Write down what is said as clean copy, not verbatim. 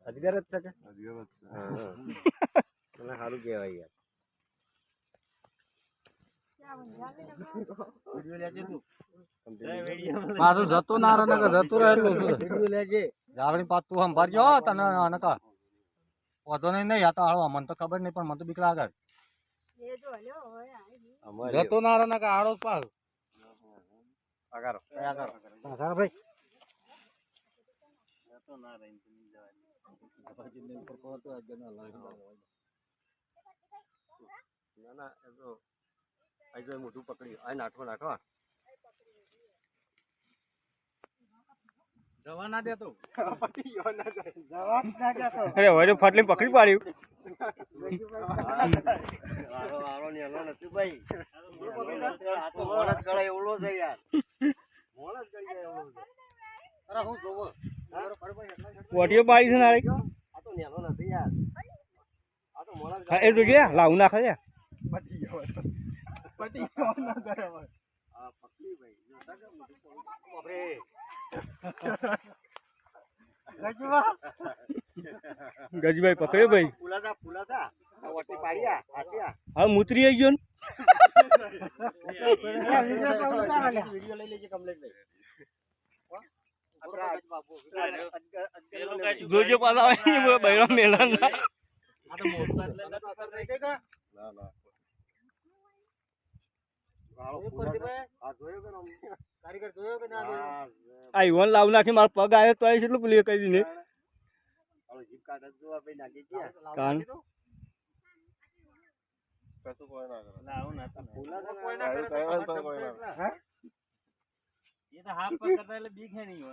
અજગર જ છે કે મને સારું કહેવાય યાર. મારું જતું ના રહે ને જતું રહેલું વિડિયો લેજે. જાવડી પાત તું સંભાળજો તને નકા વધો નહીં નહીં આ તો હાલો મને તો ખબર નહીં પણ મને તો બીક લાગે જતો ના રહે ને કે આડો પાસ આગારો આગારો ભાઈ ના ના એ તો અહીં મોટું પકડ્યું આ નાખવા જવા ના દેતો અરે હવે ફાટલી પકડી પાડ્યું નથી ભાઈ મોણસ ગળાય એવડો છે યાર મોણસ ગળાય એવડો છે અરે હું જોવો પોટીઓ પાડી છે નાળી આ તો નેનો નથી યાર આ તો મોણસ એ તો કે લાવું નાખે છે પટી ગયો ના કરે આ પકડી ભાઈ બાપરે ગજભાઈ પકડ્યો ભાઈ ફૂલાતા આ ઓટી પાડ્યા આટ્યા હા મુતરી આવી ગયો ને વિડિયો લઈ લેજે કમ્પ્લીટ લઈ જોજો પાછા બૈરો મેલા ના આ તો મોટું એટલે ના ના કારીગર જોયો કે ના જોયો આ ઈવન લાવ નાખી મારો પગ આવ્યો તો આવી કેટલું પેલી કહી દીને જીપ કાઢ જોવા ભાઈ નાખી ગયા કાન કશું કોઈ ના કરે લાવ ના કોઈ ના કરે એ તો હાફ પકડતા એટલે બીક હે નહીં